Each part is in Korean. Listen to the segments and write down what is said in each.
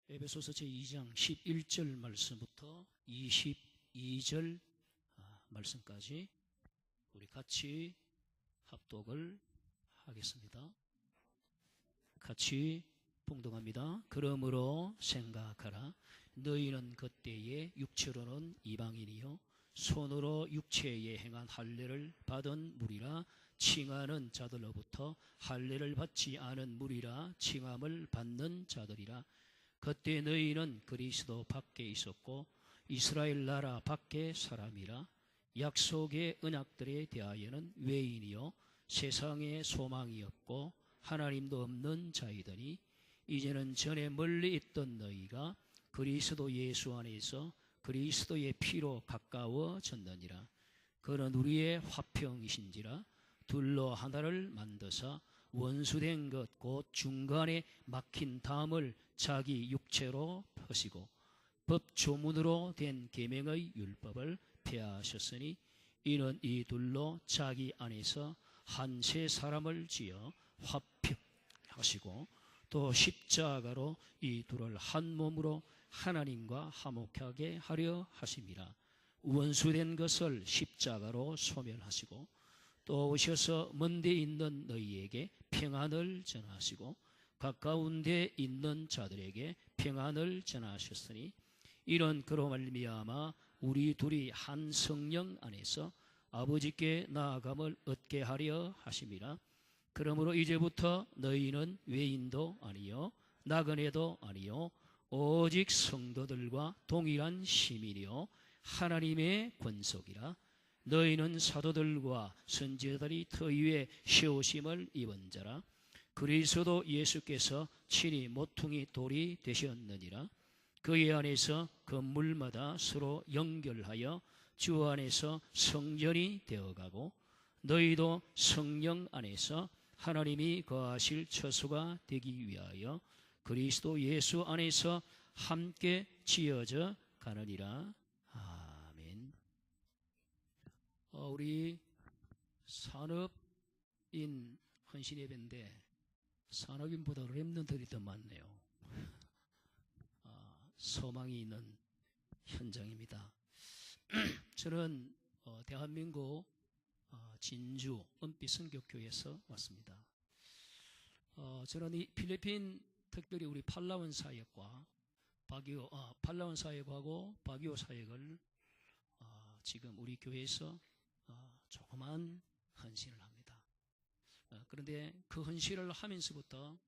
에베소서 제2장 11절 말씀부터 22절 말씀까지 우리 같이 합독을 하겠습니다. 같이 봉독합니다. 그러므로 생각하라. 너희는 그때에 육체로는 이방인이요 손으로 육체에 행한 할례를 받은 무리라 칭하는 자들로부터 할례를 받지 않은 무리라 칭함을 받는 자들이라. 그때 너희는 그리스도 밖에 있었고 이스라엘 나라 밖에 사람이라. 약속의 언약들에 대하여는 외인이요 세상에 소망이 없고 하나님도 없는 자이더니 이제는 전에 멀리 있던 너희가 그리스도 예수 안에서 그리스도의 피로 가까워졌느니라. 그는 우리의 화평이신지라. 둘로 하나를 만드사 원수된 것 곧 중간에 막힌 담을 자기 육체로 펴시고 법 조문으로 된 계명의 율법을 폐하셨으니 이는 이 둘로 자기 안에서 한 세 사람을 지어 화평하시고 또 십자가로 이 둘을 한 몸으로 하나님과 화목하게 하려 하심이라. 원수된 것을 십자가로 소멸하시고 또 오셔서 먼 데 있는 너희에게 평안을 전하시고 가까운 데 있는 자들에게 평안을 전하셨으니 이런 그로 말미암아 우리 둘이 한 성령 안에서 아버지께 나아감을 얻게 하려 하심이라. 그러므로 이제부터 너희는 외인도 아니요 나그네도 아니요 오직 성도들과 동일한 시민이요 하나님의 권속이라. 너희는 사도들과 선지자들이 터 위에 세우심을 입은 자라. 그리스도 예수께서 친히 모퉁이 돌이 되셨느니라. 그의 안에서 건물마다 서로 연결하여 주 안에서 성전이 되어가고 너희도 성령 안에서 하나님이 거하실 처소가 되기 위하여 그리스도 예수 안에서 함께 지어져 가느니라. 아멘. 우리 산업인 헌신예배인데 산업인보다 렘넌트들이 더 많네요. 소망이 있는 현장입니다. 저는 대한민국 진주 은빛 선교교회에서 왔습니다. 저는 이 필리핀 특별히 우리 팔라완 사역과 팔라완 사역하고 바기오 사역을 지금 우리 교회에서 조그만 헌신을 합니다. 그런데 그 헌신을 하면서부터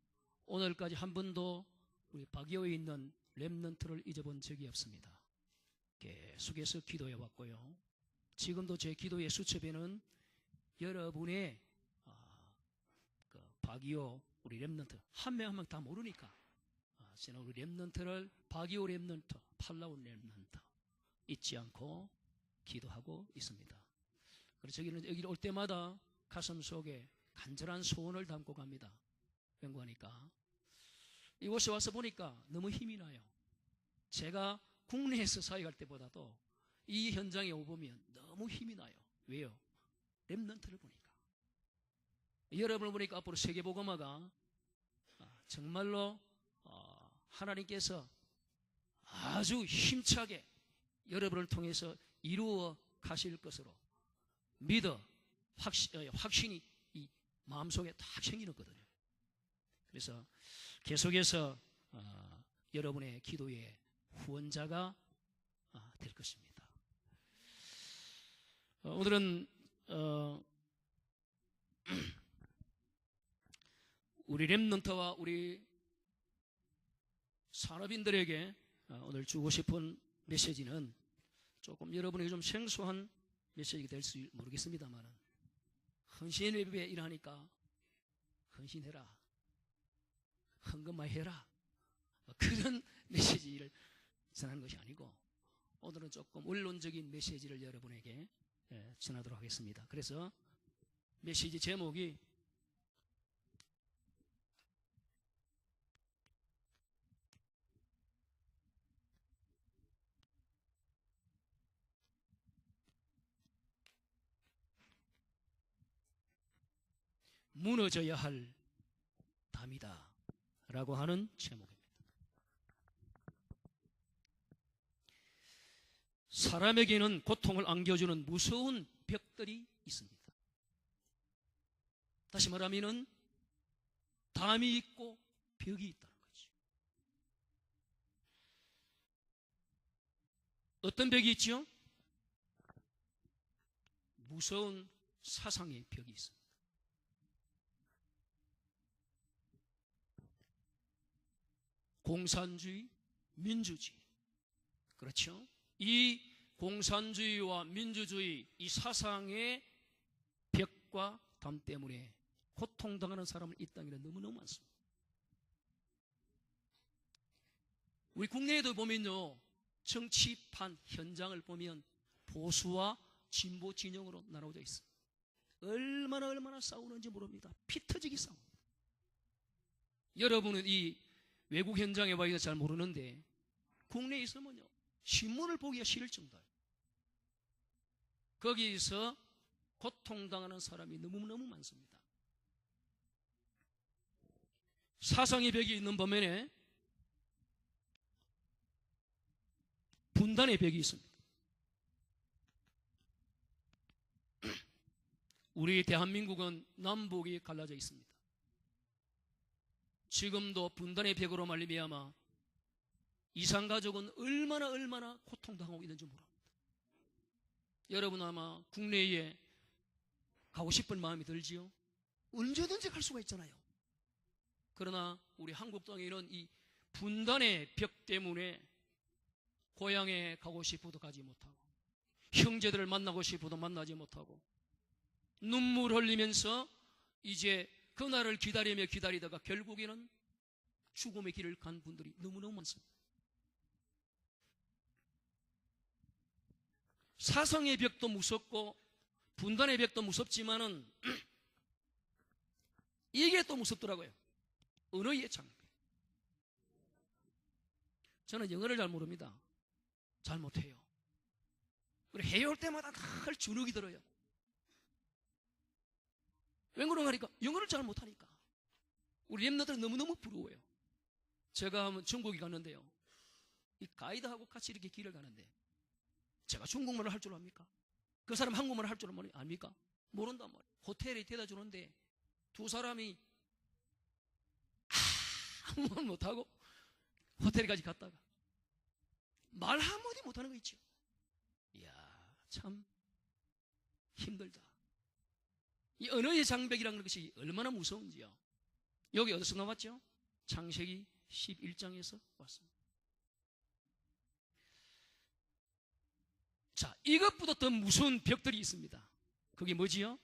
오늘까지 한 번도 우리 바기오에 있는 렘넌트를 잊어본 적이 없습니다. 계속해서 기도해 왔고요. 지금도 제 기도의 수첩에는 여러분의 그 바기오 우리 렘넌트 한 명 한 명 다 모르니까 저는 우리 렘넌트를 바기오 렘넌트, 팔라온 렘넌트 잊지 않고 기도하고 있습니다. 그래서 저기는 여기를 올 때마다 가슴 속에 간절한 소원을 담고 갑니다. 연구하니까 이곳에 와서 보니까 너무 힘이 나요. 제가 국내에서 사역할 때보다도 이 현장에 오보면 너무 힘이 나요. 왜요? 렘넌트를 보니까. 여러분을 보니까 앞으로 세계복음화가 정말로 하나님께서 아주 힘차게 여러분을 통해서 이루어 가실 것으로 믿어 확신이 이 마음속에 딱 생기거든요. 그래서 계속해서 여러분의 기도의 후원자가 될 것입니다. 오늘은 우리 렘넌트와 우리 산업인들에게 오늘 주고 싶은 메시지는 조금 여러분에게 좀 생소한 메시지가 될지 모르겠습니다만 헌신 예배에 일하니까 헌신해라, 헌금 많이 해라 그런 메시지를 전하는 것이 아니고 오늘은 조금 원론적인 메시지를 여러분에게 전하도록 하겠습니다. 그래서 메시지 제목이 무너져야 할 담이다 라고 하는 제목입니다. 사람에게는 고통을 안겨주는 무서운 벽들이 있습니다. 다시 말하면은 담이 있고 벽이 있다는 거죠. 어떤 벽이 있죠? 무서운 사상의 벽이 있습니다. 공산주의, 민주주의. 그렇죠? 이 공산주의와 민주주의, 이 사상의 벽과 담 때문에 고통당하는 사람은 이 땅에 너무너무 많습니다. 우리 국내에도 보면요, 정치판 현장을 보면 보수와 진보 진영으로 나눠져 있습니다. 얼마나 싸우는지 모릅니다. 피 터지게 싸웁니다. 여러분은 이 외국 현장에 와 있어서 잘 모르는데 국내에 있으면요, 신문을 보기가 싫을 정도예요. 거기서 고통당하는 사람이 너무너무 많습니다. 사상의 벽이 있는 반면에 분단의 벽이 있습니다. 우리 대한민국은 남북이 갈라져 있습니다. 지금도 분단의 벽으로 말미암아 이산가족은 얼마나 고통당하고 있는지 모릅니다. 여러분 아마 국내에 가고 싶은 마음이 들지요? 언제든지 갈 수가 있잖아요. 그러나 우리 한국 땅에는 이 분단의 벽 때문에 고향에 가고 싶어도 가지 못하고, 형제들을 만나고 싶어도 만나지 못하고, 눈물 흘리면서 이제 그날을 기다리다가 결국에는 죽음의 길을 간 분들이 너무너무 많습니다. 사상의 벽도 무섭고 분단의 벽도 무섭지만은 이게 또 무섭더라고요. 언어의 장벽. 저는 영어를 잘 모릅니다. 잘 못해요. 그래 해올 때마다 늘 주눅이 들어요. 왜 그런가 하니까 영어를 잘 못하니까. 우리 랩너들은 너무너무 부러워요. 제가 한번 중국에 갔는데요, 이 가이드하고 같이 이렇게 길을 가는데 제가 중국말을 할 줄 압니까? 그 사람 한국말을 할 줄 압니까? 모른단 말이에요. 호텔에 데려다 주는데 두 사람이 아무 말 못하고 호텔까지 갔다가 말 한마디 못하는 거 있죠. 이야, 참 힘들다. 이 언어의 장벽이라는 것이 얼마나 무서운지요. 여기 어디서 나왔죠? 창세기 11장에서 왔습니다. 자, 이것보다 더 무서운 벽들이 있습니다. 그게 뭐지요?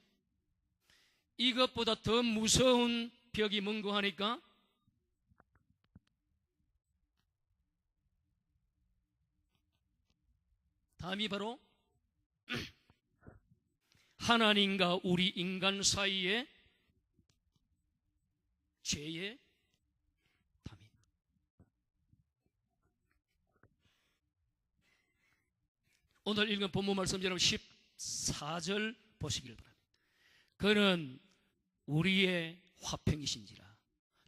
이것보다 더 무서운 벽이 뭔고 하니까 다음이 바로 하나님과 우리 인간 사이의 죄의 담입니다. 오늘 읽은 본문 말씀 여러분 14절 보시길 바랍니다. 그는 우리의 화평이신지라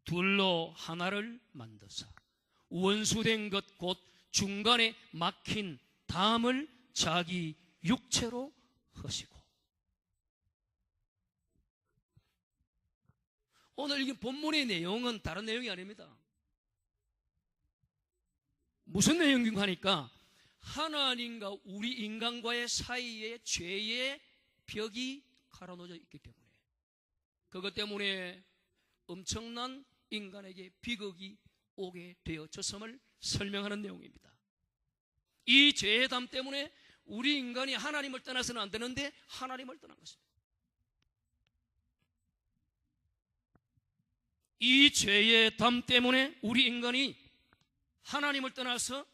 둘로 하나를 만드사 원수된 것 곧 중간에 막힌 담을 자기 육체로 허시고. 오늘 읽은 본문의 내용은 다른 내용이 아닙니다. 무슨 내용인가 하니까 하나님과 우리 인간과의 사이에 죄의 벽이 갈아놓여져 있기 때문에, 그것 때문에 엄청난 인간에게 비극이 오게 되어졌음을 설명하는 내용입니다. 이 죄의 담 때문에 우리 인간이 하나님을 떠나서는 안 되는데 하나님을 떠난 것입니다. 이 죄의 담 때문에 우리 인간이 하나님을 떠나서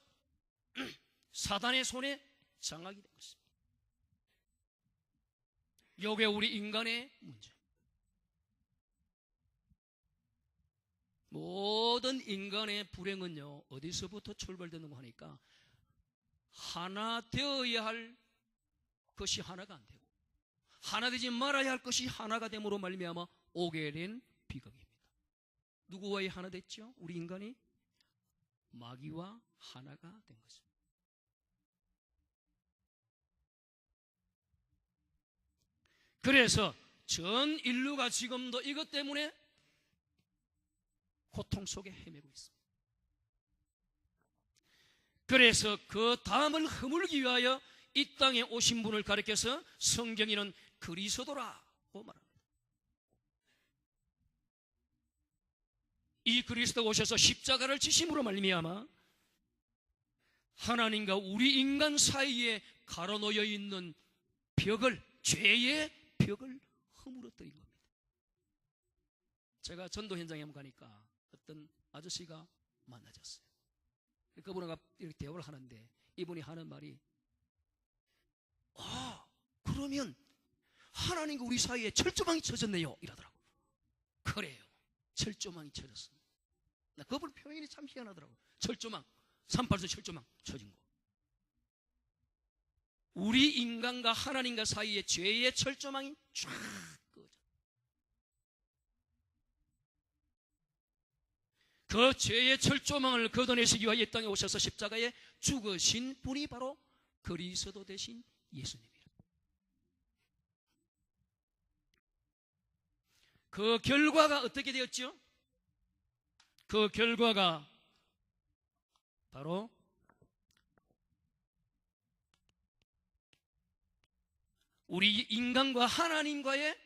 사단의 손에 장악이 된 것입니다. 이게 우리 인간의 문제입니다. 모든 인간의 불행은요, 어디서부터 출발되는가 하니까 하나 되어야 할 것이 하나가 안 되고 하나 되지 말아야 할 것이 하나가 됨으로 말미암아 오게 된 비극입니다. 누구와의 하나 됐죠? 우리 인간이 마귀와 하나가 된 것입니다. 그래서 전 인류가 지금도 이것 때문에 고통 속에 헤매고 있습니다. 그래서 그 담을 허물기 위하여 이 땅에 오신 분을 가리켜서 성경에는 그리스도라고 말합니다. 이 그리스도가 오셔서 십자가를 지심으로 말미암아 하나님과 우리 인간 사이에 가로놓여 있는 벽을, 죄의 벽을 허물어뜨린 겁니다. 제가 전도 현장에 한번 가니까 어떤 아저씨가 만나졌어요. 그분과 이렇게 대화를 하는데 이분이 하는 말이, 그러면 하나님과 우리 사이에 철조망이 쳐졌네요 이러더라고요. 그래요, 철조망이 쳐졌습니다. 그분 표현이 참 희한하더라고요. 철조망, 38도 철조망 쳐진 거. 우리 인간과 하나님과 사이에 죄의 철조망이 쫙 꺼져. 그 죄의 철조망을 걷어내시기 위하여 이 땅에 오셔서 십자가에 죽으신 분이 바로 그리스도 되신 예수님입니다. 그 결과가 어떻게 되었죠? 그 결과가 바로 우리 인간과 하나님과의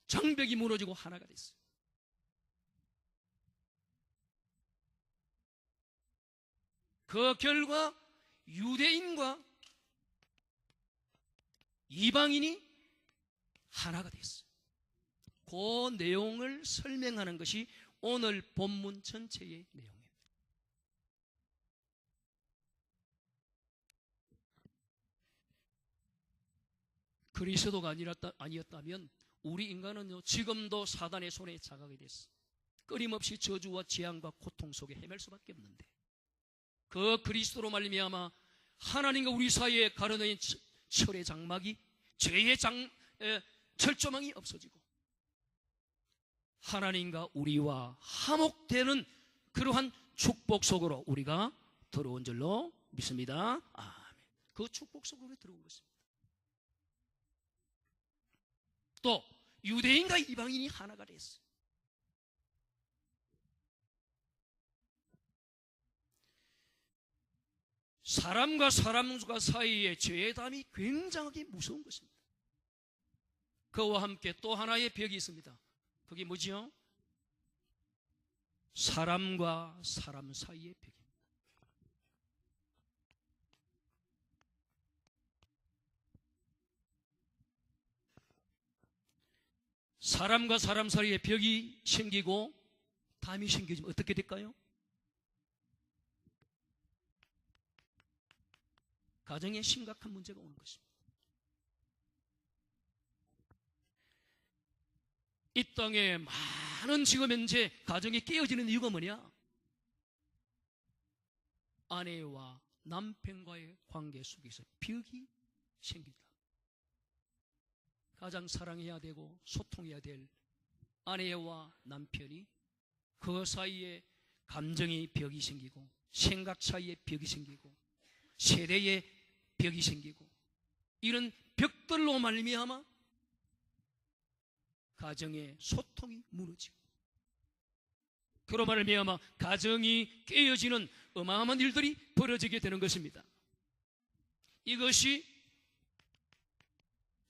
장벽이 무너지고 하나가 됐어요. 그 결과 유대인과 이방인이 하나가 됐어요. 그 내용을 설명하는 것이 오늘 본문 전체의 내용입니다. 그리스도가 아니었다면 우리 인간은요, 지금도 사단의 손에 자각이 됐어. 끊임없이 저주와 재앙과 고통 속에 헤맬 수밖에 없는데, 그 그리스도로 말미암아 하나님과 우리 사이에 가려놓인 철의 장막이, 죄의 철조망이 없어지고 하나님과 우리와 화목되는 그러한 축복 속으로 우리가 들어온 줄로 믿습니다. 아멘. 그 축복 속으로 들어온 것입니다. 또 유대인과 이방인이 하나가 됐어요. 사람과 사람과 사이의 죄의 담이 굉장하게 무서운 것입니다. 그와 함께 또 하나의 벽이 있습니다. 그게 뭐지요? 사람과 사람 사이의 벽입니다. 사람과 사람 사이에 벽이 생기고 담이 생기면 어떻게 될까요? 가정에 심각한 문제가 오는 것입니다. 이 땅에 많은 지금 현재 가정이 깨어지는 이유가 뭐냐? 아내와 남편과의 관계 속에서 벽이 생긴다. 가장 사랑해야 되고 소통해야 될 아내와 남편이 그 사이에 감정의 벽이 생기고, 생각 사이에 벽이 생기고, 세대의 벽이 생기고, 이런 벽들로 말미암아 가정의 소통이 무너지고, 그로 말미암아 가정이 깨어지는 어마어마한 일들이 벌어지게 되는 것입니다. 이것이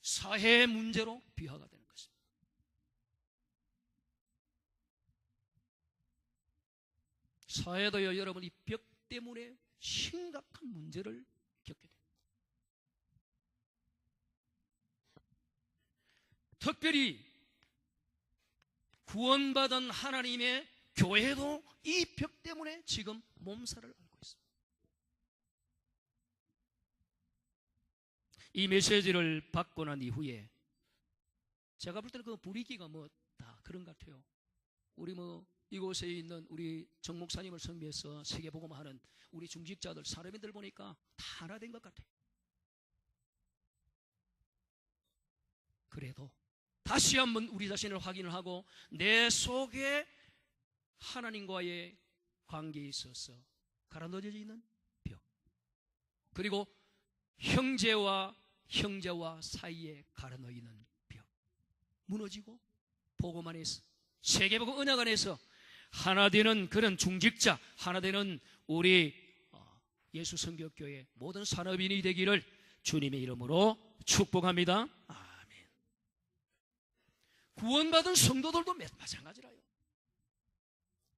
사회 문제로 비화가 되는 것입니다. 사회도요, 여러분, 이 벽 때문에 심각한 문제를 겪게 됩니다. 특별히 구원받은 하나님의 교회도 이 벽 때문에 지금 몸살을 앓고 있습니다. 이 메시지를 받고 난 이후에 제가 볼 때는 그 분위기가 다 그런 것 같아요. 우리 이곳에 있는 우리 정 목사님을 섬기해서 세계복음하는 우리 중직자들, 사람들 보니까 다 하나 된 것 같아요. 그래도 다시 한번 우리 자신을 확인을 하고 내 속에 하나님과의 관계에 있어서 가라앉아 있는 벽, 그리고 형제와 형제와 사이에 가려놓이는 벽 무너지고 복음 안에서 세계복음 언약 안에서 하나 되는 그런 중직자, 하나 되는 우리 예수 성교교회 모든 산업인이 되기를 주님의 이름으로 축복합니다. 아멘. 구원받은 성도들도 마찬가지라요.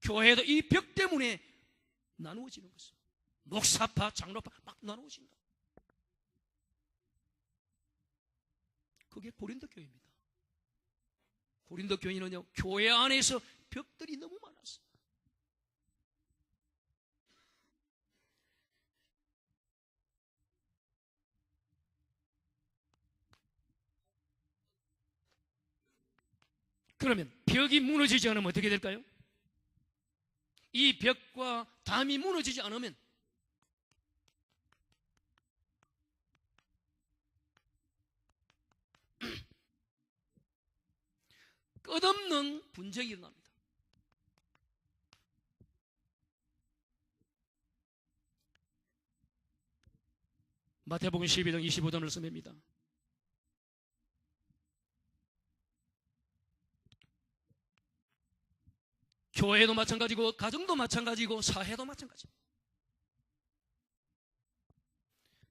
교회도 이 벽 때문에 나누어지는 것입니다. 목사파, 장로파 막 나누어진다. 그게 고린도 교회입니다. 고린도 교회는요, 교회 안에서 벽들이 너무 많았어요. 그러면 벽이 무너지지 않으면 어떻게 될까요? 이 벽과 담이 무너지지 않으면 끝없는 분쟁이 일어납니다. 마태복음 12장 25절 말씀입니다. 교회도 마찬가지고 가정도 마찬가지고 사회도 마찬가지입니다.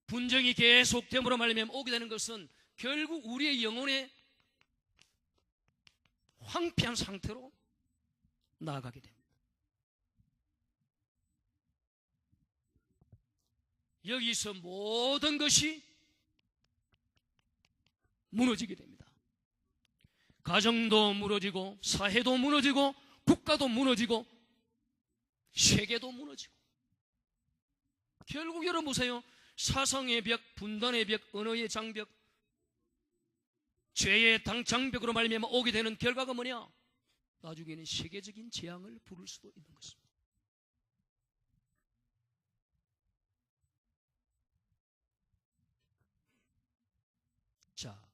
분쟁이 계속됨으로 말미암아 오게 되는 것은 결국 우리의 영혼의 황폐한 상태로 나아가게 됩니다. 여기서 모든 것이 무너지게 됩니다. 가정도 무너지고 사회도 무너지고 국가도 무너지고 세계도 무너지고 결국 여러분 보세요. 사상의 벽, 분단의 벽, 언어의 장벽, 죄의 장벽으로 말미암아 오게 되는 결과가 뭐냐? 나중에는 세계적인 재앙을 부를 수도 있는 것입니다. 자,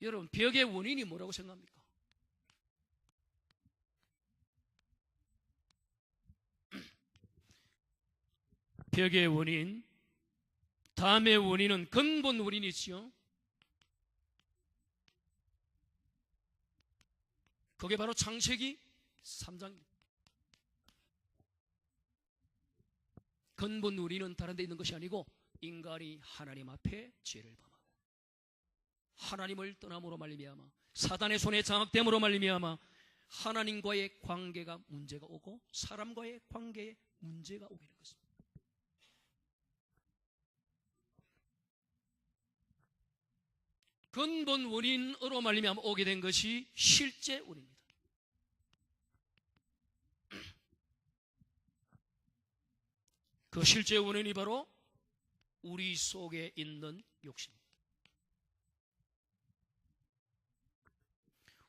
여러분 벽의 원인이 뭐라고 생각합니까? 벽의 원인, 담의 원인은 근본 원인이지요. 그게 바로 창세기 3장입니다. 근본 원인은 다른 데 있는 것이 아니고 인간이 하나님 앞에 죄를 범하고 하나님을 떠남으로 말미암아 사단의 손에 장악됨으로 말미암아 하나님과의 관계가 문제가 오고 사람과의 관계에 문제가 오게 되는 것입니다. 근본 원인으로 말미암아 오게 된 것이 실제 원인입니다. 그 실제 원인이 바로 우리 속에 있는 욕심입니다.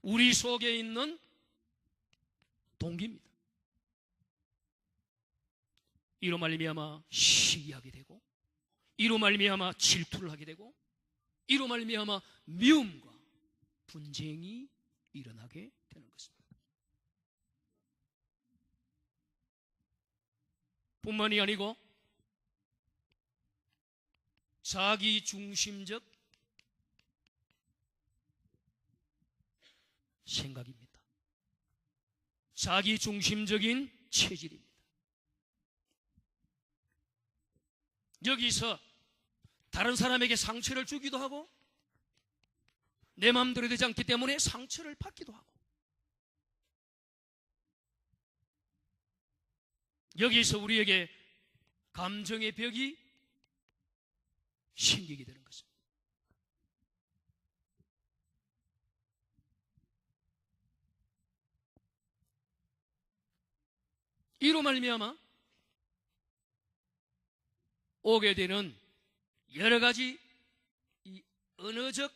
우리 속에 있는 동기입니다. 이로 말미암아 시기하게 되고, 이로 말미암아 질투를 하게 되고, 이로 말미암아 미움과 분쟁이 일어나게 되는 것입니다. 뿐만이 아니고 자기 중심적 생각입니다. 자기 중심적인 체질입니다. 여기서 다른 사람에게 상처를 주기도 하고 내 마음대로 되지 않기 때문에 상처를 받기도 하고 여기서 우리에게 감정의 벽이 생기게 되는 것입니다. 이로 말미암아 오게 되는 여러 가지 이 언어적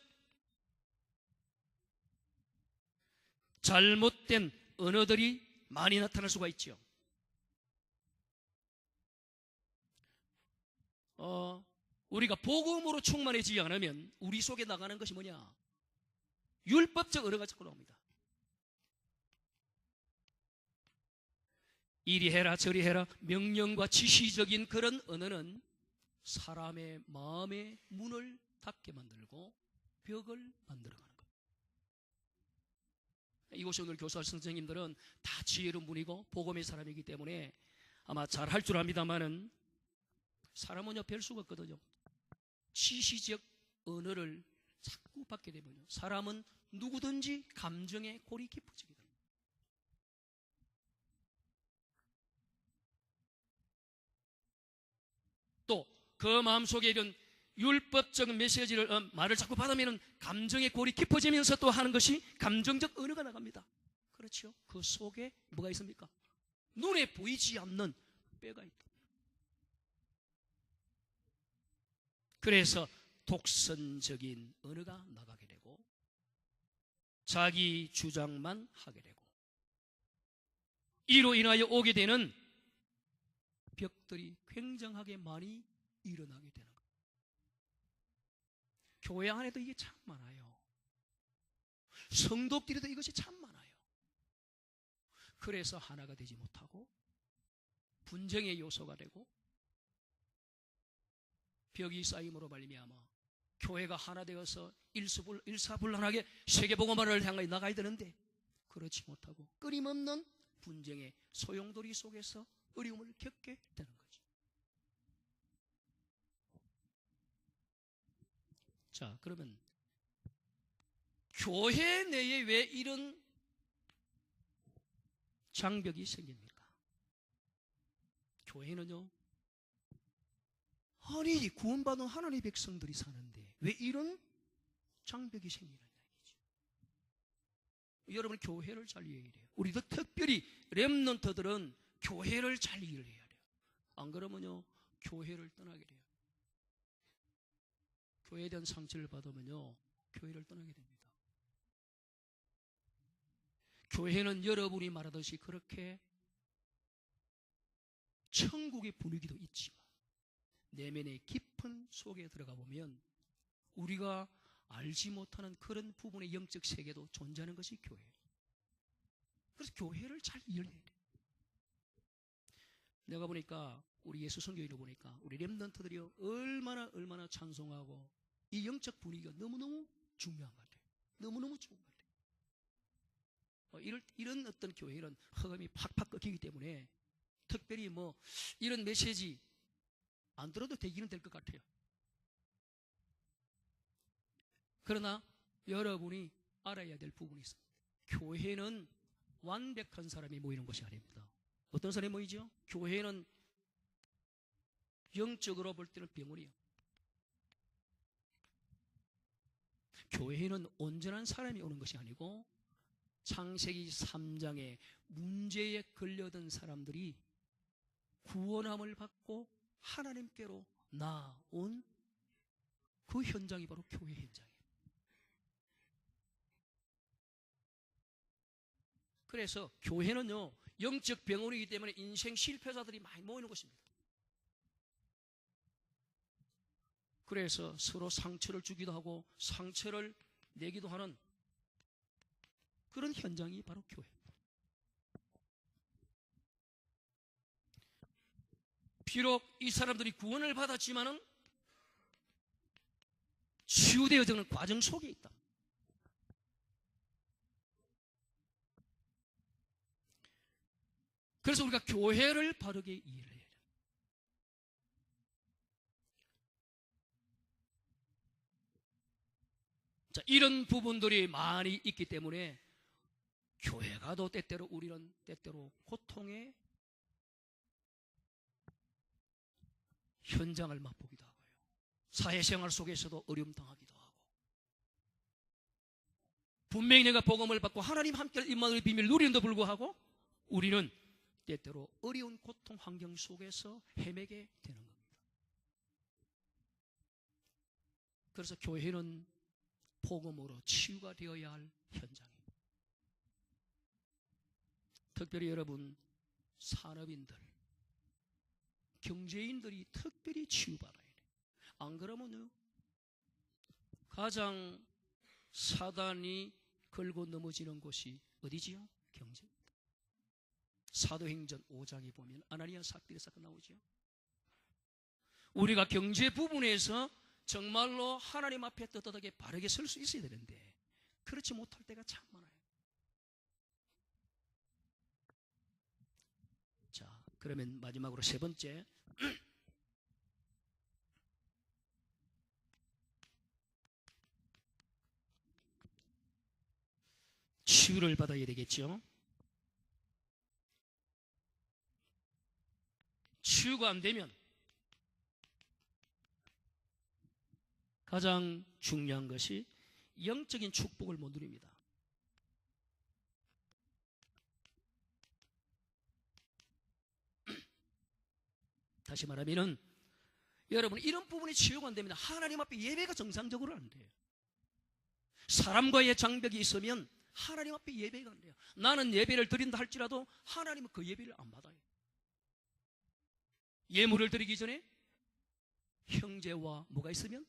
잘못된 언어들이 많이 나타날 수가 있죠. 우리가 복음으로 충만해지지 않으면 우리 속에 나가는 것이 뭐냐? 율법적 언어가 자꾸 나옵니다. 이리 해라 저리 해라 명령과 지시적인 그런 언어는 사람의 마음의 문을 닫게 만들고 벽을 만들어가는 거예요. 이곳에 오늘 교사 선생님들은 다 지혜로운 분이고 복음의 사람이기 때문에 아마 잘 할 줄 압니다만은 사람은요 별 수가 없거든요. 지시적 언어를 자꾸 받게 되면요 사람은 누구든지 감정의 골이 깊어지게 됩니다. 또 그 마음속에 이런 율법적 메시지를 말을 자꾸 받으면 감정의 골이 깊어지면서 또 하는 것이 감정적 언어가 나갑니다. 그렇죠? 그 속에 뭐가 있습니까? 눈에 보이지 않는 뼈가 있다. 그래서 독선적인 언어가 나가게 되고 자기 주장만 하게 되고 이로 인하여 오게 되는 벽들이 굉장하게 많이 일어나게 되는 거예요. 교회 안에도 이게 참 많아요. 성도끼리도 이것이 참 많아요. 그래서 하나가 되지 못하고 분쟁의 요소가 되고 벽이 쌓임으로 말미암아 교회가 하나 되어서 일사불란하게 세계복음화를 향하여 나가야 되는데 그렇지 못하고 끊임없는 분쟁의 소용돌이 속에서 어려움을 겪게 되는 거죠. 자, 그러면 교회 내에 왜 이런 장벽이 생깁니까? 교회는요, 아니 구원받은 하나님의 백성들이 사는데 왜 이런 장벽이 생기느냐 이죠. 여러분 교회를 잘 이해해야 돼요. 우리도 특별히 렘넌트들은 교회를 잘 이해를 해야 돼요. 안 그러면요 교회를 떠나게 돼요. 교회에 대한 상처를 받으면요 교회를 떠나게 됩니다. 교회는 여러분이 말하듯이 그렇게 천국의 분위기도 있지만 내면의 깊은 속에 들어가 보면 우리가 알지 못하는 그런 부분의 영적 세계도 존재하는 것이 교회예요. 그래서 교회를 잘 이해해야 돼요. 내가 보니까 우리 예수 선교인을 보니까 우리 렘넌트들이 얼마나 찬송하고 이 영적 분위기가 너무너무 중요한 것 같아요. 너무너무 좋은 것 같아요. 이런 어떤 교회는 허감이 팍팍 꺾이기 때문에 특별히 이런 메시지 안 들어도 되기는 될 것 같아요. 그러나 여러분이 알아야 될 부분이 있습니다. 교회는 완벽한 사람이 모이는 것이 아닙니다. 어떤 사람이 모이죠? 교회는 영적으로 볼 때는 병원이에요. 교회는 온전한 사람이 오는 것이 아니고 창세기 3장에 문제에 걸려든 사람들이 구원함을 받고 하나님께로 나온 그 현장이 바로 교회 현장이에요. 그래서 교회는요 영적 병원이기 때문에 인생 실패자들이 많이 모이는 곳입니다. 그래서 서로 상처를 주기도 하고 상처를 내기도 하는 그런 현장이 바로 교회입니다. 비록 이 사람들이 구원을 받았지만은 치유되어지는 과정 속에 있다. 그래서 우리가 교회를 바르게 이해를 해야 돼요. 자, 이런 부분들이 많이 있기 때문에 교회가도 때때로 우리는 때때로 고통의 현장을 맛보기도 하고요. 사회생활 속에서도 어려움 당하기도 하고 분명히 내가 복음을 받고 하나님 함께 임마누엘 비밀을 누리는데도 불구하고 우리는 때때로 어려운 고통 환경 속에서 헤매게 되는 겁니다. 그래서 교회는 복음으로 치유가 되어야 할 현장입니다. 특별히 여러분 산업인들, 경제인들이 특별히 치유받아야 돼요. 안 그러면요 가장 사단이 걸고 넘어지는 곳이 어디지요? 경제입니다. 사도행전 5장에 보면 아나니아 삽비라 사건 나오죠. 우리가 경제 부분에서 정말로 하나님 앞에 떳떳하게 바르게 설 수 있어야 되는데 그렇지 못할 때가 참 많아요. 자, 그러면 마지막으로 세 번째, 치유를 받아야 되겠죠. 치유가 안 되면 가장 중요한 것이 영적인 축복을 못 누립니다. 다시 말하면은 여러분, 이런 부분이 치유가 안 됩니다. 하나님 앞에 예배가 정상적으로 안 돼요. 사람과의 장벽이 있으면 하나님 앞에 예배가 안 돼요. 나는 예배를 드린다 할지라도 하나님은 그 예배를 안 받아요. 예물을 드리기 전에 형제와 뭐가 있으면?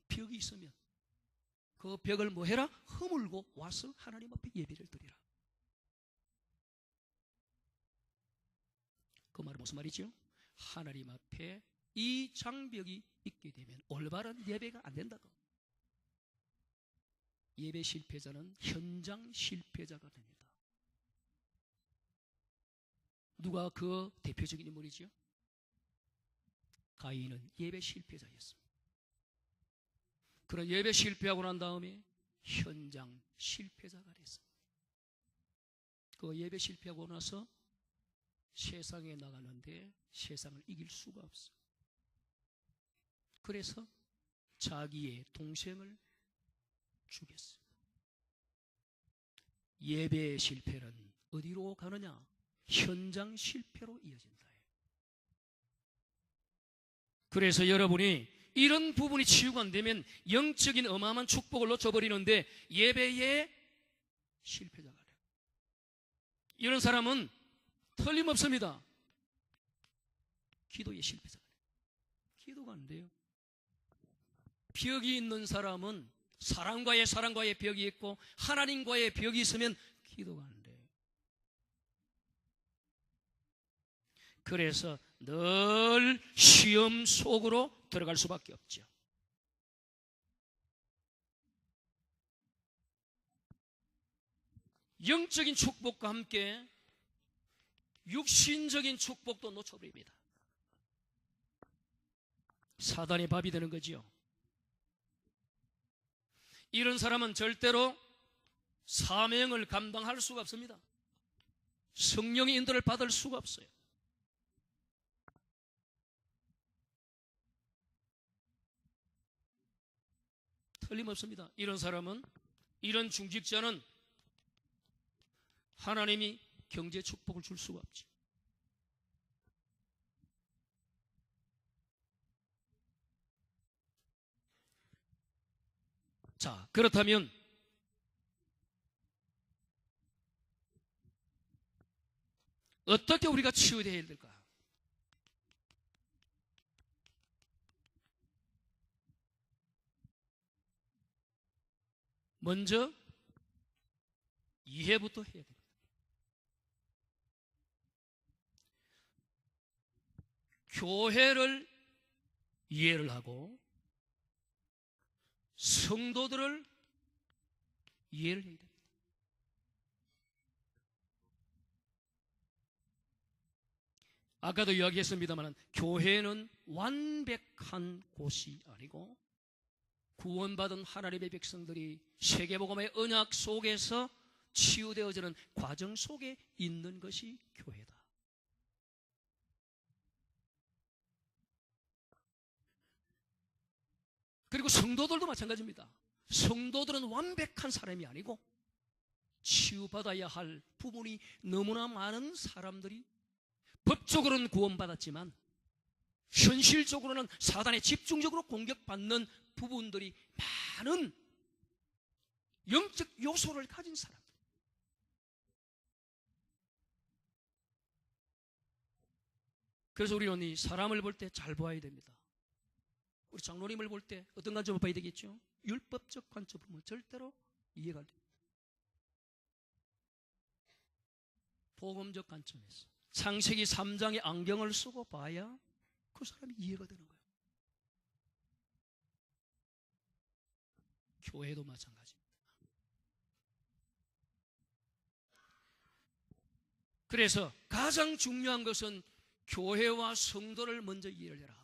벽이 있으면 그 벽을 뭐 해라? 허물고 와서 하나님 앞에 예배를 드리라. 그 말은 무슨 말이죠? 하나님 앞에 이 장벽이 있게 되면 올바른 예배가 안 된다고. 예배 실패자는 현장 실패자가 됩니다. 누가 그 대표적인 인물이죠? 가인은 예배 실패자였습니다. 그런 예배 실패하고 난 다음에 현장 실패자가 됐습니다. 그 예배 실패하고 나서 세상에 나가는데 세상을 이길 수가 없어요. 그래서 자기의 동생을 죽였어요. 예배 실패는 어디로 가느냐? 현장 실패로 이어진다. 그래서 여러분이 이런 부분이 치유가 안 되면 영적인 어마어마한 축복을 놓쳐버리는데 예배에 실패자가 돼요. 이런 사람은 틀림없습니다. 기도에 실패자가 돼요. 기도가 안 돼요. 벽이 있는 사람은 사람과의 벽이 있고 하나님과의 벽이 있으면 기도가 안 돼요. 그래서 늘 시험 속으로 들어갈 수밖에 없죠. 영적인 축복과 함께 육신적인 축복도 놓쳐버립니다. 사단의 밥이 되는 거지요. 이런 사람은 절대로 사명을 감당할 수가 없습니다. 성령의 인도를 받을 수가 없어요. 틀림없습니다. 이런 사람은, 이런 중직자는 하나님이 경제 축복을 줄 수가 없죠. 자, 그렇다면 어떻게 우리가 치유되어야 될까? 먼저 이해부터 해야 됩니다. 교회를 이해를 하고 성도들을 이해를 해야 됩니다. 아까도 이야기했습니다만 교회는 완벽한 곳이 아니고 구원받은 하나님의 백성들이 세계복음의 언약 속에서 치유되어지는 과정 속에 있는 것이 교회다. 그리고 성도들도 마찬가지입니다. 성도들은 완벽한 사람이 아니고 치유받아야 할 부분이 너무나 많은 사람들이 법적으로는 구원받았지만 현실적으로는 사단에 집중적으로 공격받는 부분들이 많은 영적 요소를 가진 사람들. 그래서 우리는 이 사람을 볼 때 잘 보아야 됩니다. 우리 장로님을 볼 때 어떤 관점을 봐야 되겠죠? 율법적 관점을 보면 절대로 이해가 안 됩니다. 복음적 관점에서 창세기 3장의 안경을 쓰고 봐야 그 사람이 이해가 되는 거예요. 교회도 마찬가지입니다. 그래서 가장 중요한 것은 교회와 성도를 먼저 이해를 해라.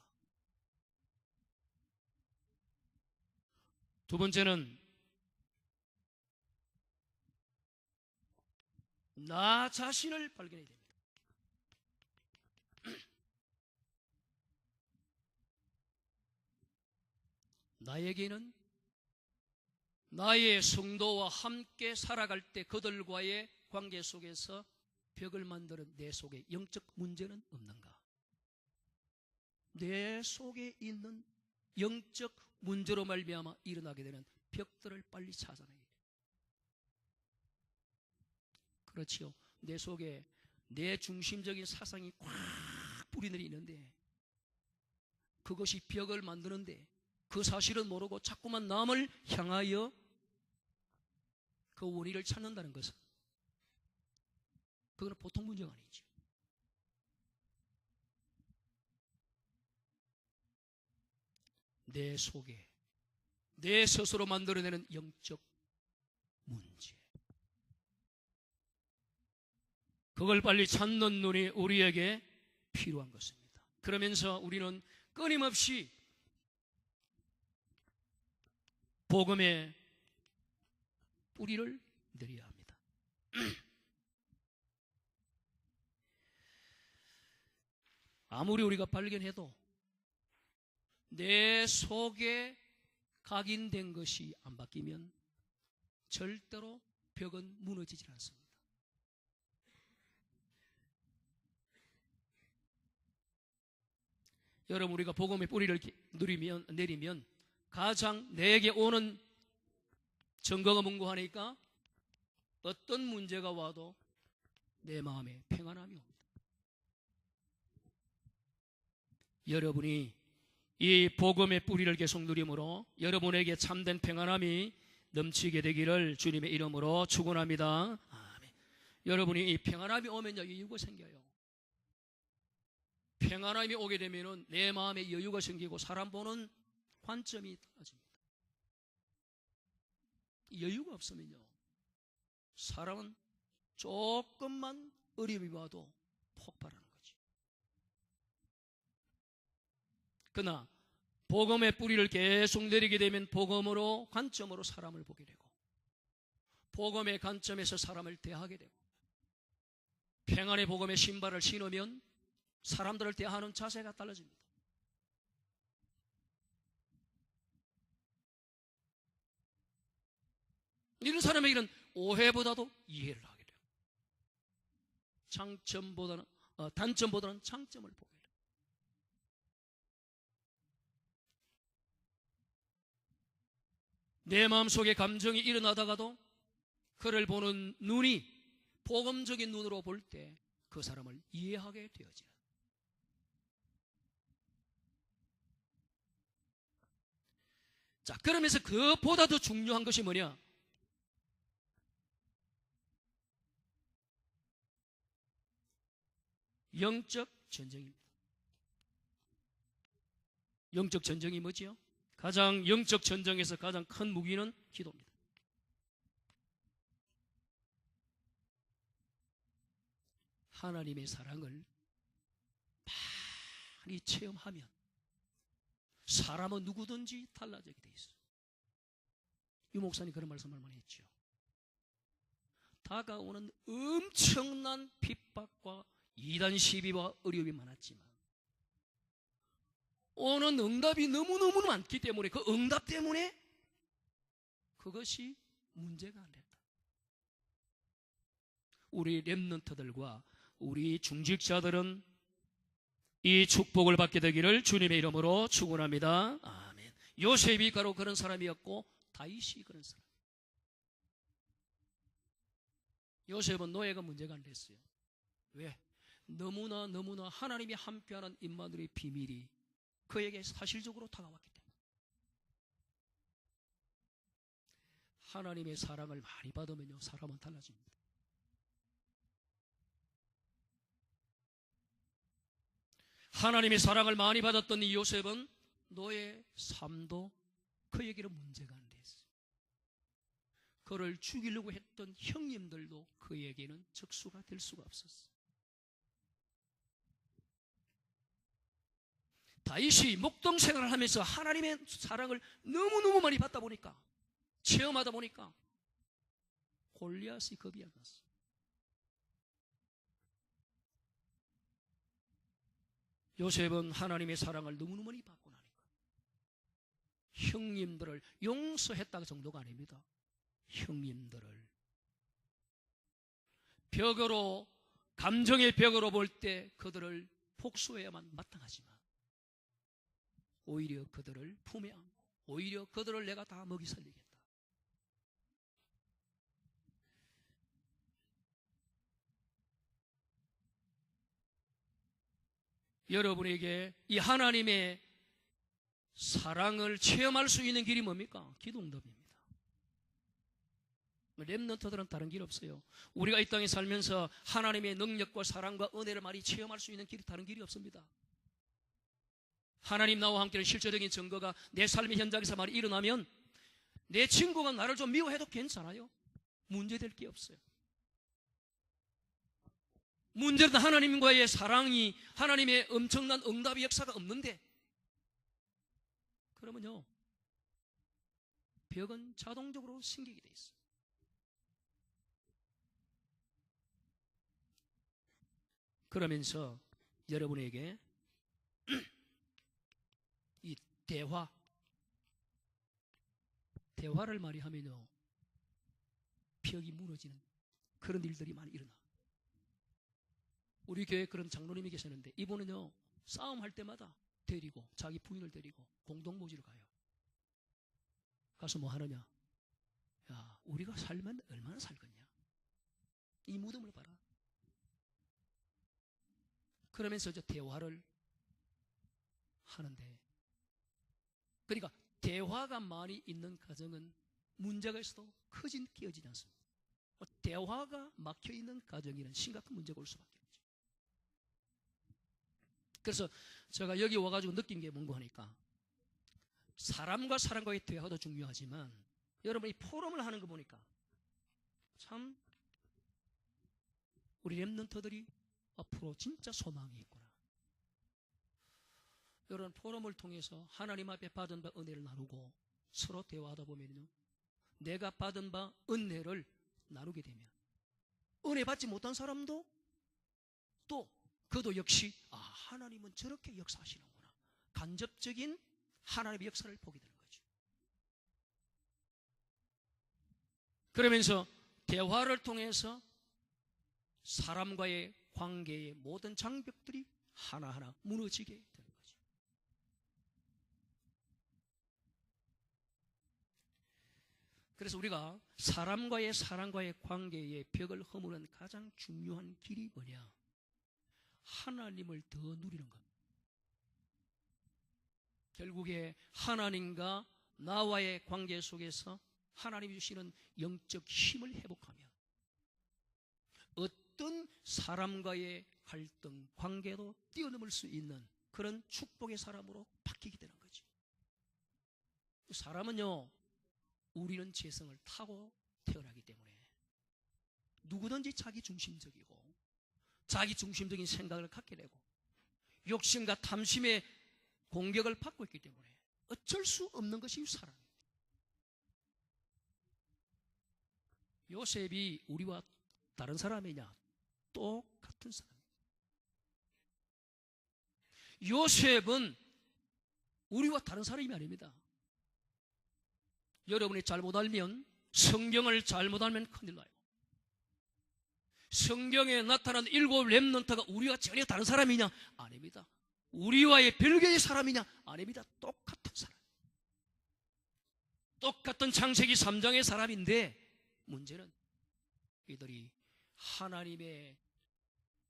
두 번째는 나 자신을 발견해야 됩니다. 나에게는 나의 성도와 함께 살아갈 때 그들과의 관계 속에서 벽을 만드는 내 속에 영적 문제는 없는가? 내 속에 있는 영적 문제로 말미암아 일어나게 되는 벽들을 빨리 찾아내야 돼요. 그렇지요. 내 속에 내 중심적인 사상이 꽉 뿌리내리는데 그것이 벽을 만드는데 그 사실은 모르고 자꾸만 남을 향하여 그 원인을 찾는다는 것은 그건 보통 문제가 아니죠. 내 속에 내 스스로 만들어내는 영적 문제, 그걸 빨리 찾는 눈이 우리에게 필요한 것입니다. 그러면서 우리는 끊임없이 복음의 뿌리를 내려야 합니다. 아무리 우리가 발견해도 내 속에 각인된 것이 안 바뀌면 절대로 벽은 무너지질 않습니다. 여러분, 우리가 복음의 뿌리를 내리면 가장 내게 오는 증거가 뭔고 하니까 어떤 문제가 와도 내 마음에 평안함이 옵니다. 여러분이 이 복음의 뿌리를 계속 누림으로 여러분에게 참된 평안함이 넘치게 되기를 주님의 이름으로 축원합니다. 아멘. 여러분이 이 평안함이 오면요, 여유가 생겨요. 평안함이 오게 되면은 내 마음에 여유가 생기고 사람 보는 관점이 달라집니다. 여유가 없으면요, 사람은 조금만 어려움이 와도 폭발하는 거지. 그러나 복음의 뿌리를 계속 내리게 되면 복음으로 관점으로 사람을 보게 되고 복음의 관점에서 사람을 대하게 되고 평안의 복음의 신발을 신으면 사람들을 대하는 자세가 달라집니다. 이런 사람에게는 오해보다도 이해를 하게 돼요. 단점보다는 장점을 보게 돼요. 내 마음속에 감정이 일어나다가도 그를 보는 눈이 복음적인 눈으로 볼 때 그 사람을 이해하게 되어지는. 자, 그러면서 그보다 더 중요한 것이 뭐냐? 영적 전쟁입니다. 영적 전쟁이 뭐지요? 가장 영적 전쟁에서 가장 큰 무기는 기도입니다. 하나님의 사랑을 많이 체험하면 사람은 누구든지 달라지게 돼 있어요. 유 목사님 그런 말씀을 많이 했죠. 다가오는 엄청난 핍박과 이단 시비와 어려움이 많았지만 오는 응답이 너무너무 많기 때문에 그 응답 때문에 그것이 문제가 안 됐다. 우리 렘넌트들과 우리 중직자들은 이 축복을 받게 되기를 주님의 이름으로 축원합니다. 아멘. 요셉이 바로 그런 사람이었고 다윗이 그런 사람. 요셉은 노예가 문제가 안 됐어요. 왜? 너무나 하나님이 함께하는 임마누엘의 비밀이 그에게 사실적으로 다가왔기 때문에. 하나님의 사랑을 많이 받으면요, 사람은 달라집니다. 하나님의 사랑을 많이 받았던 이 요셉은 노예 삶도 그에게는 문제가 안 됐어요. 그를 죽이려고 했던 형님들도 그에게는 적수가 될 수가 없었어요. 다윗이 목동 생활을 하면서 하나님의 사랑을 너무너무 많이 받다 보니까, 체험하다 보니까 골리앗이 겁이 안 났어요. 요셉은 하나님의 사랑을 너무너무 많이 받고 나니까 형님들을 용서했다 정도가 아닙니다. 형님들을 벽으로, 감정의 벽으로 볼 때 그들을 복수해야만 마땅하지만 오히려 그들을 품에 안고 오히려 그들을 내가 다 먹이 살리겠다. 여러분에게 이 하나님의 사랑을 체험할 수 있는 길이 뭡니까? 기도응답입니다. 렘넌트들은 다른 길 없어요. 우리가 이 땅에 살면서 하나님의 능력과 사랑과 은혜를 많이 체험할 수 있는 길이 다른 길이 없습니다. 하나님 나와 함께는 실제적인 증거가 내 삶의 현장에서 많이 일어나면 내 친구가 나를 좀 미워해도 괜찮아요. 문제될 게 없어요. 문제는 하나님과의 사랑이, 하나님의 엄청난 응답의 역사가 없는데, 그러면요 벽은 자동적으로 생기게 돼 있어요. 그러면서 여러분에게 이 대화를 많이 하면요 벽이 무너지는 그런 일들이 많이 일어나. 우리 교회에 그런 장로님이 계시는데 이분은요 싸움할 때마다 데리고, 자기 부인을 데리고 공동모지로 가요. 가서 뭐 하느냐? 야, 우리가 살면 얼마나 살겠냐? 이 무덤을 봐라. 그러면서 이제 대화를 하는데, 그러니까 대화가 많이 있는 가정은 문제가 있어도 크진 끼어지지 않습니다. 대화가 막혀있는 가정에는 심각한 문제가 올 수밖에 없죠. 그래서 제가 여기 와가지고 느낀 게 뭔가 하니까 사람과 사람과의 대화도 중요하지만 여러분 이 포럼을 하는 거 보니까 참 우리 렘넌트들이 앞으로 진짜 소망이 있구나. 여러분 포럼을 통해서 하나님 앞에 받은 바 은혜를 나누고 서로 대화하다 보면요 내가 받은 바 은혜를 나누게 되면 은혜 받지 못한 사람도 또 그도 역시 하나님은 저렇게 역사하시는구나, 간접적인 하나님의 역사를 보게 되는 거죠. 그러면서 대화를 통해서 사람과의 관계의 모든 장벽들이 하나하나 무너지게 되는 거죠. 그래서 우리가 사람과의 관계의 벽을 허무는 가장 중요한 길이 뭐냐? 하나님을 더 누리는 겁니다. 결국에 하나님과 나와의 관계 속에서 하나님이 주시는 영적 힘을 회복하면 어떤 사람과의 갈등, 관계도 뛰어넘을 수 있는 그런 축복의 사람으로 바뀌게 되는 거죠. 사람은요, 우리는 재성을 타고 태어나기 때문에 누구든지 자기중심적이고 자기중심적인 생각을 갖게 되고 욕심과 탐심의 공격을 받고 있기 때문에 어쩔 수 없는 것이 사람입니다. 요셉이 우리와 다른 사람이냐? 똑같은 사람입니다. 요셉은 우리와 다른 사람이 아닙니다. 여러분이 잘못 알면, 성경을 잘못 알면 큰일 나요. 성경에 나타난 7 렘넌트가 우리와 전혀 다른 사람이냐? 아닙니다. 우리와의 별개의 사람이냐? 아닙니다. 똑같은 사람. 똑같은 창세기 3장의 사람인데 문제는 이들이 하나님의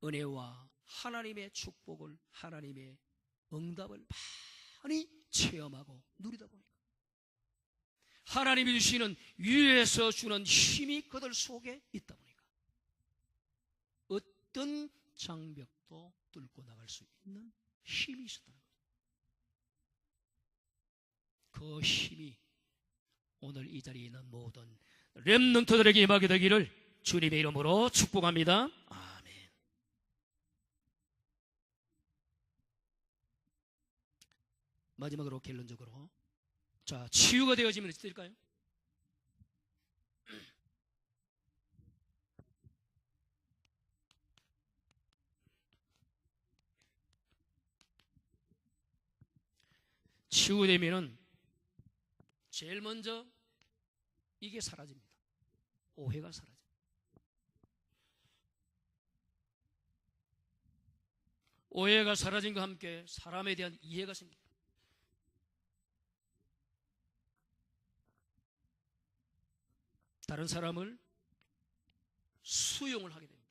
은혜와 하나님의 축복을, 하나님의 응답을 많이 체험하고 누리다 보니까 하나님이 주시는 위에서 주는 힘이 그들 속에 있다 보니까 어떤 장벽도 뚫고 나갈 수 있는 힘이 있었다는 거예요. 그 힘이 오늘 이 자리에 있는 모든 렘넌트들에게 임하게 되기를 주님의 이름으로 축복합니다. 아멘. 마지막으로 결론적으로, 자, 치유가 되어지면 어떻게 될까요? 치유되면은 제일 먼저 이게 사라집니다. 오해가 사라집니다. 오해가 사라진과 함께 사람에 대한 이해가 생깁니다. 다른 사람을 수용을 하게 됩니다.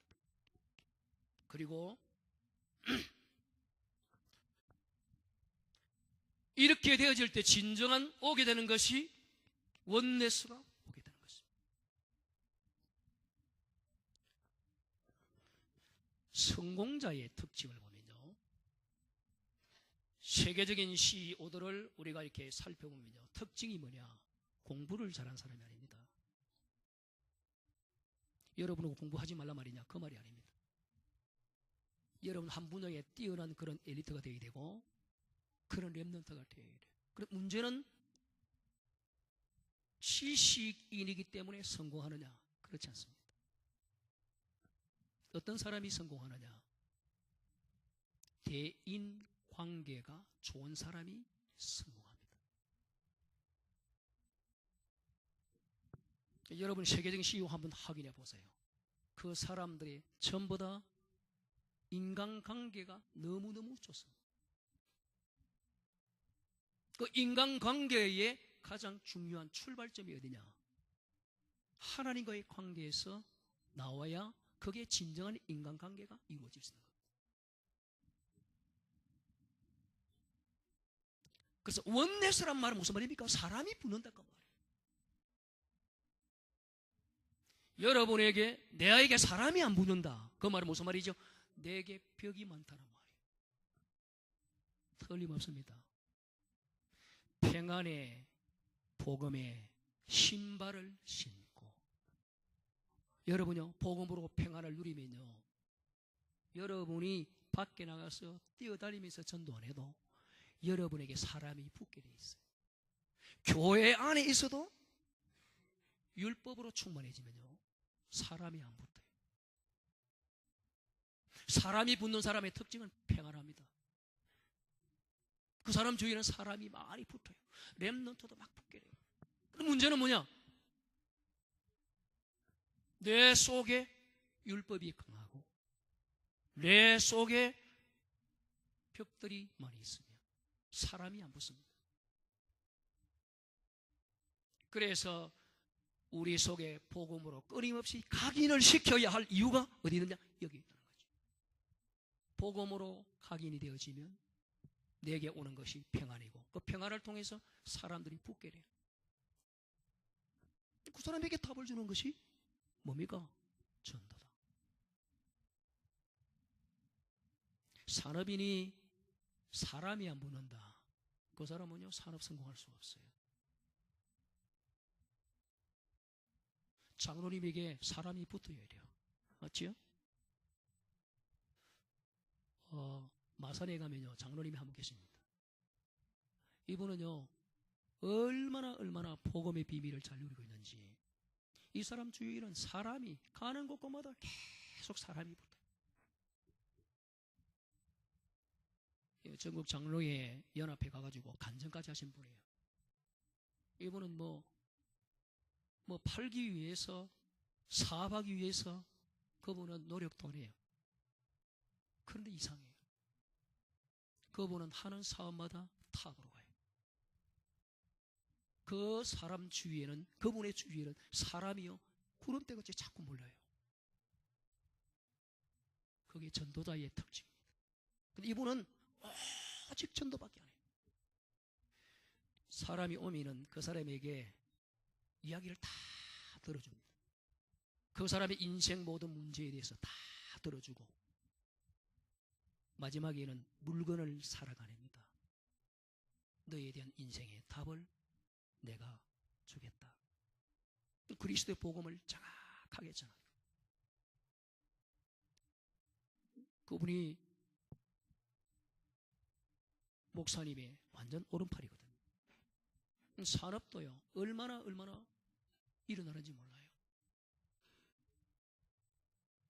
그리고 이렇게 되어질 때 진정한 오게 되는 것이 원네스가 오게 되는 것입니다. 성공자의 특징을 보면요, 세계적인 CEO들을 우리가 이렇게 살펴보면요, 특징이 뭐냐? 공부를 잘한 사람이 아닙니다. 여러분은 공부하지 말란 말이냐? 그 말이 아닙니다. 여러분 한 분야에 뛰어난 그런 엘리트가 되어야 되고 그런 렘넌트가 되어야 돼요. 그럼 문제는 지식인이기 때문에 성공하느냐? 그렇지 않습니다. 어떤 사람이 성공하느냐? 대인 관계가 좋은 사람이 성공합니다. 여러분 세계적인 CEO 한번 확인해 보세요. 그 사람들이 전부 다 인간관계가 너무너무 좋습니다. 그 인간관계의 가장 중요한 출발점이 어디냐? 하나님과의 관계에서 나와야 그게 진정한 인간관계가 이루어질 수 있는 겁니다. 그래서 원네스란 말은 무슨 말입니까? 사람이 붙는다 그 말이에요. 여러분에게 내에게 사람이 안 붙는다 그 말은 무슨 말이죠? 내게 벽이 많다는 말이에요. 틀림없습니다. 평안의 복음의 신발을 신고 여러분요 복음으로 평안을 누리면요 여러분이 밖에 나가서 뛰어다니면서 전도 안 해도 여러분에게 사람이 붙게 돼 있어요. 교회 안에 있어도 율법으로 충만해지면요 사람이 안 붙어요. 사람이 붙는 사람의 특징은 평안합니다. 그 사람 주위에는 사람이 많이 붙어요. 렘넌트도 막 붙게 돼요. 그럼 문제는 뭐냐? 내 속에 율법이 강하고 내 속에 벽들이 많이 있으면 사람이 안 붙습니다. 그래서 우리 속에 복음으로 끊임없이 각인을 시켜야 할 이유가 어디 있느냐? 여기 있다는 거죠. 복음으로 각인이 되어지면 내게 오는 것이 평안이고 그 평안을 통해서 사람들이 붙게 돼요. 그 사람에게 답을 주는 것이 뭡니까? 전도다. 산업인이 사람이 안 붙는다. 그 사람은요 산업 성공할 수가 없어요. 장로님에게 사람이 붙어야 돼요. 맞지요? 마산에 가면요 장로님이 한 분 계십니다. 이분은요 얼마나 복음의 비밀을 잘 누리고 있는지 이 사람 주위에는 사람이 가는 곳곳마다 계속 사람이 붙어요. 전국 장로회 연합회 가가지고 간증까지 하신 분이에요. 이분은 뭐 팔기 위해서 사업하기 위해서 그분은 노력도 안 해요. 그런데 이상해요. 그분은 하는 사업마다 탑으로 가요. 그 사람 주위에는 그분의 주위에는 사람이요 구름대같이 자꾸 몰려요. 그게 전도자의 특징입니다. 근데 이분은 오직 전도밖에 안 해요. 사람이 오면은 그 사람에게 이야기를 다 들어줍니다. 그 사람의 인생 모든 문제에 대해서 다 들어주고 마지막에는 물건을 살아가냅니다. 너에 대한 인생의 답을 내가 주겠다. 그리스도의 복음을 정확하게 전합니다. 그분이 목사님의 완전 오른팔이거든요. 산업도요, 얼마나 일어나는지 몰라요.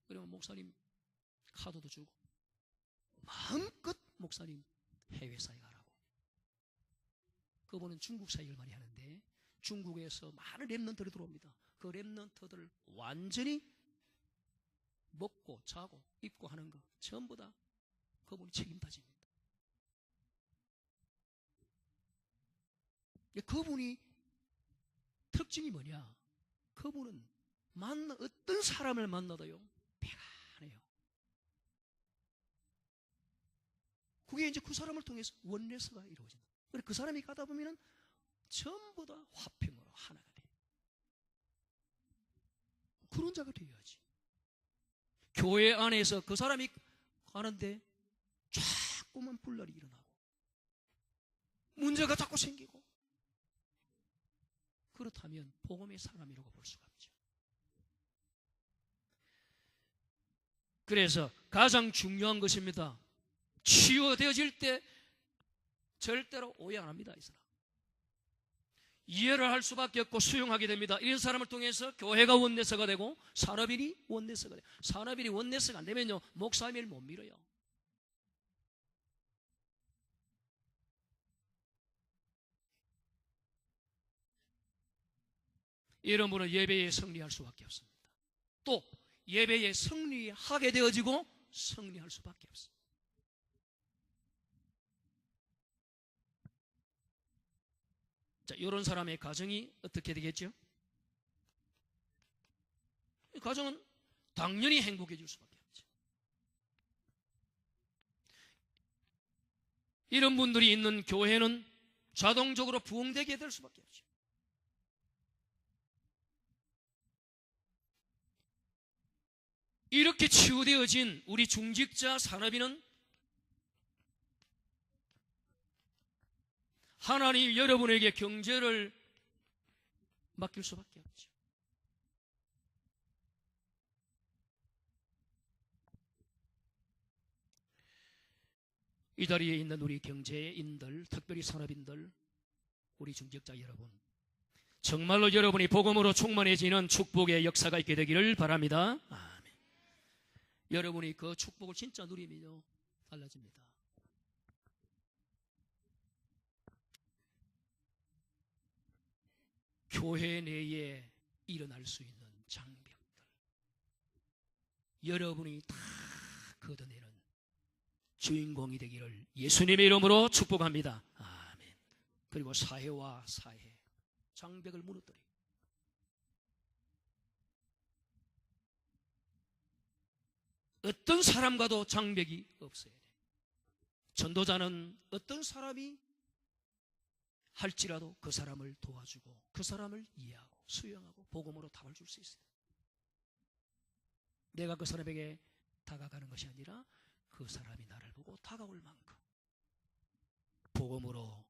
그러면 목사님 카드도 주고 마음껏 목사님 해외사에 가라고. 그분은 중국 사역을 많이 하는데 중국에서 많은 랩런트들이 들어옵니다. 그 랩런트들을 완전히 먹고 자고 입고 하는 거 전부 다 그분이 책임다집니다. 그분이 특징이 뭐냐? 그분은 어떤 사람을 만나도요 배가 안 해요. 그게 이제 그 사람을 통해서 원네스가 이루어진다. 그래 그 사람이 가다 보면은 전부 다 화평으로 하나가 돼요. 그런 자가 되어야지. 교회 안에서 그 사람이 가는데 자꾸만 분란이 일어나고 문제가 자꾸 생기고, 그렇다면 복음의 사람이라고 볼 수가 없죠. 그래서 가장 중요한 것입니다. 치유되어질 때 절대로 오해 안 합니다. 이 사람 이해를 할 수밖에 없고 수용하게 됩니다. 이런 사람을 통해서 교회가 원내서가 되고 산업인이 원내서가 돼요. 산업인이 원내서가 안 되면요 목사님을 못 밀어요. 이런 분은 예배에 승리할 수밖에 없습니다. 또 예배에 승리하게 되어지고 승리할 수밖에 없습니다. 자, 이런 사람의 가정이 어떻게 되겠죠? 가정은 당연히 행복해질 수밖에 없죠. 이런 분들이 있는 교회는 자동적으로 부흥되게 될 수밖에 없죠. 이렇게 치유되어진 우리 중직자 산업인은 하나님 여러분에게 경제를 맡길 수밖에 없죠. 이 자리에 있는 우리 경제인들, 특별히 산업인들, 우리 중직자 여러분, 정말로 여러분이 복음으로 충만해지는 축복의 역사가 있게 되기를 바랍니다. 아멘. 여러분이 그 축복을 진짜 누리면요 달라집니다. 교회 내에 일어날 수 있는 장벽들, 여러분이 다 걷어내는 주인공이 되기를 예수님의 이름으로 축복합니다. 아멘. 그리고 사회와 사회 장벽을 무너뜨리고 어떤 사람과도 장벽이 없어야 돼요. 전도자는 어떤 사람이 할지라도 그 사람을 도와주고 그 사람을 이해하고 수용하고 복음으로 답을 줄 수 있어요. 내가 그 사람에게 다가가는 것이 아니라 그 사람이 나를 보고 다가올 만큼 복음으로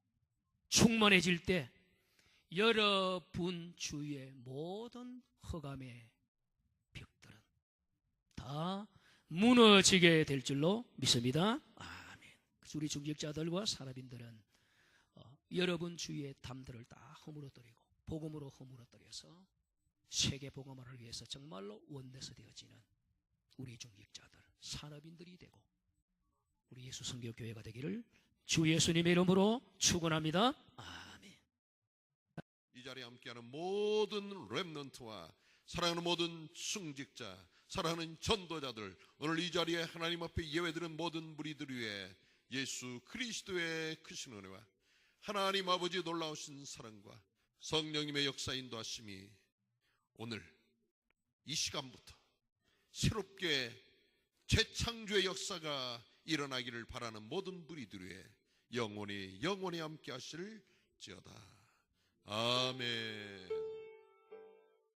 충만해질 때 여러분 주위의 모든 흑암의 벽들은 다 무너지게 될 줄로 믿습니다. 아멘. 우리 중직자들과 산업인들은 여러분 주위의 담들을 다 허물어뜨리고 복음으로 허물어뜨려서 세계 복음화를 위해서 정말로 원내서 되어지는 우리 중직자들, 산업인들이 되고 우리 예수 성교교회가 되기를 주 예수님의 이름으로 축원합니다. 아멘. 이 자리에 함께하는 모든 렘넌트와 사랑하는 모든 중직자, 사랑하는 전도자들, 오늘 이 자리에 하나님 앞에 예배드린 모든 무리들 위해 예수 그리스도의 크신 은혜와 하나님 아버지의 놀라우신 사랑과 성령님의 역사 인도하심이 오늘 이 시간부터 새롭게 재창조의 역사가 일어나기를 바라는 모든 무리들 위해 영원히 함께 하실지어다. 아멘.